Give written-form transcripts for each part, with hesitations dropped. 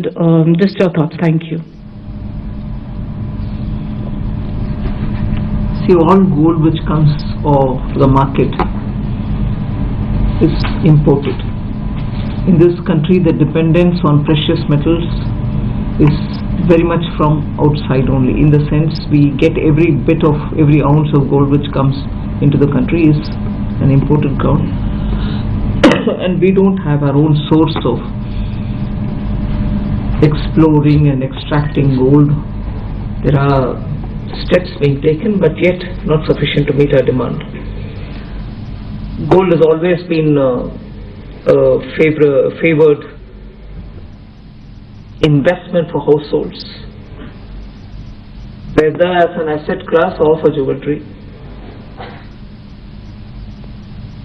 Just your thoughts. Thank you. See, all gold which comes off the market is imported. In this country, the dependence on precious metals is very much from outside only. In the sense, we get every ounce of gold which comes into the country is an imported gold, and we don't have our own source of exploring and extracting gold. There are steps being taken, but yet not sufficient to meet our demand. Gold has always been a favored investment for households, whether as an asset class or for jewelry.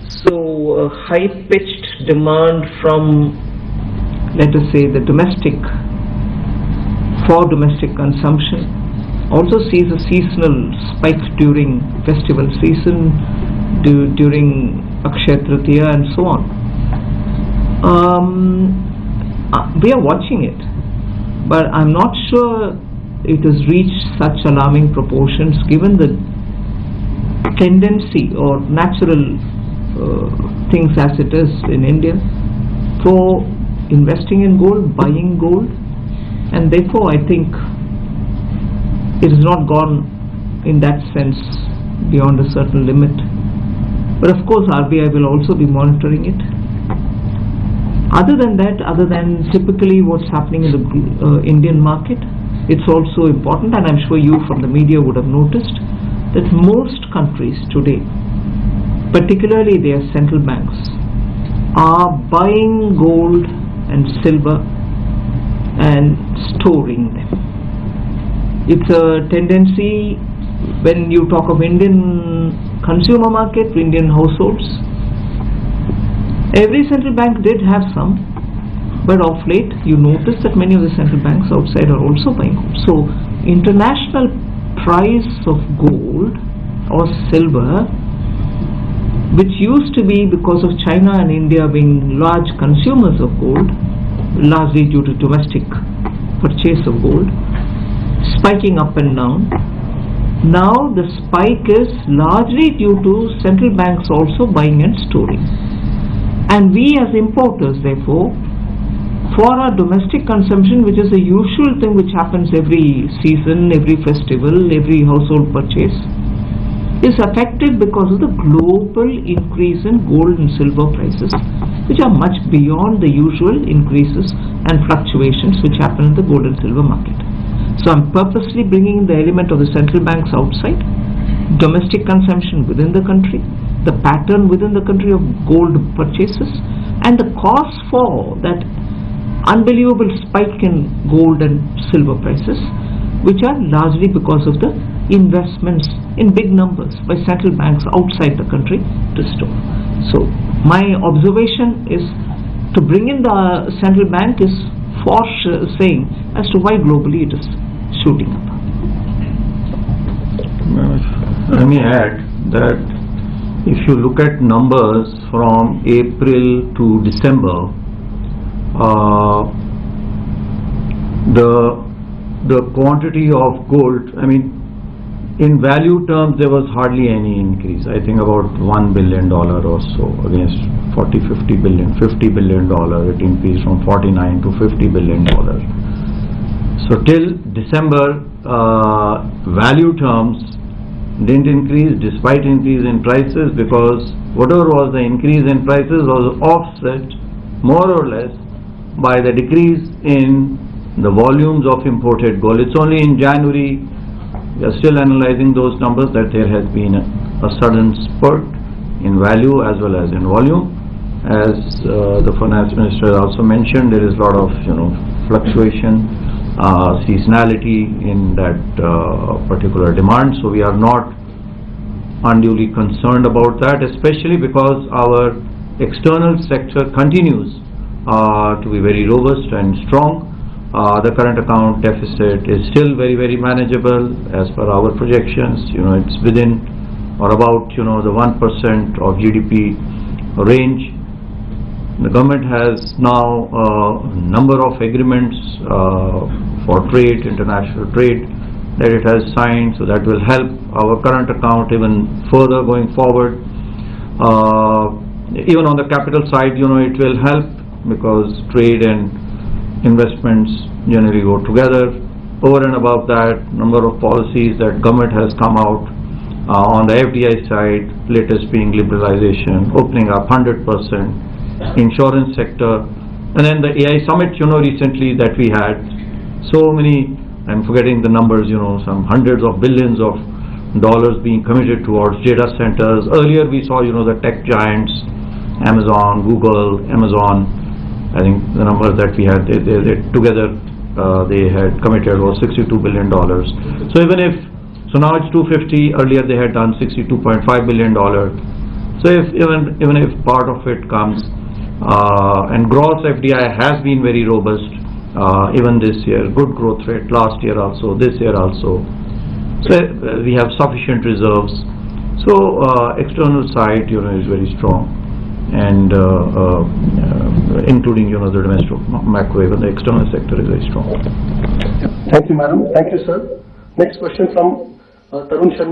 So a high-pitched demand from, let us say, the domestic consumption also sees a seasonal spike during festival season, during Akshaya Tritiya and so on. We are watching it, but I'm not sure it has reached such alarming proportions given the tendency or natural things as it is in India for investing in gold, buying gold, and therefore I think it has not gone in that sense beyond a certain limit. But of course RBI will also be monitoring it. Other than that, other than typically what's happening in the Indian market, it's also important, and I'm sure you from the media would have noticed, that most countries today, particularly their central banks, are buying gold and silver and storing them. It's a tendency when you talk of Indian consumer market, Indian households. Every central bank did have some, but of late you notice that many of the central banks outside are also buying gold. So international price of gold or silver, which used to be because of China and India being large consumers of gold, largely due to domestic purchase of gold, spiking up and down. Now the spike is largely due to central banks also buying and storing. And we as importers, therefore, for our domestic consumption, which is a usual thing which happens every season, every festival, every household purchase, is affected because of the global increase in gold and silver prices, which are much beyond the usual increases and fluctuations which happen in the gold and silver market. So I'm purposely bringing in the element of the central banks outside, domestic consumption within the country, the pattern within the country of gold purchases, and the cause for that unbelievable spike in gold and silver prices, which are largely because of the investments in big numbers by central banks outside the country to store. So my observation is to bring in the central bank is for saying as to why globally it is shooting up. Let me add that if you look at numbers from April to December, the quantity of gold, I mean, in value terms there was hardly any increase. I think about $1 billion or so against 50 billion. It increased from 49 to $50 billion. So till December, value terms didn't increase despite increase in prices, because whatever was the increase in prices was offset more or less by the decrease in the volumes of imported gold. It's only in January, we are still analyzing those numbers, that there has been a sudden spurt in value as well as in volume. As the finance minister also mentioned, there is a lot of fluctuation, seasonality in that particular demand. So we are not unduly concerned about that, especially because our external sector continues to be very robust and strong. The current account deficit is still very, very manageable as per our projections. It's within or about the 1% of GDP range. The government has now a number of agreements for trade, international trade, that it has signed, so that will help our current account even further going forward. Even on the capital side, it will help because trade and investments generally go together. Over and above that, number of policies that government has come out on the FDI side, latest being liberalization, opening up 100%, insurance sector, and then the AI summit, recently that we had. So many, I'm forgetting the numbers, some hundreds of billions of dollars being committed towards data centers. Earlier we saw, the tech giants, Amazon, Google, Amazon. I think the number that we had, they together they had committed was $62 billion. So so now it's 250. Earlier they had done $62.5 billion. So even if part of it comes, and gross FDI has been very robust, even this year, good growth rate last year also, this year also. So we have sufficient reserves. So external side, is very strong, and including the domestic macro, even the external sector is very strong. Thank you, madam. Thank you, sir. Next question from Tarun Sharma.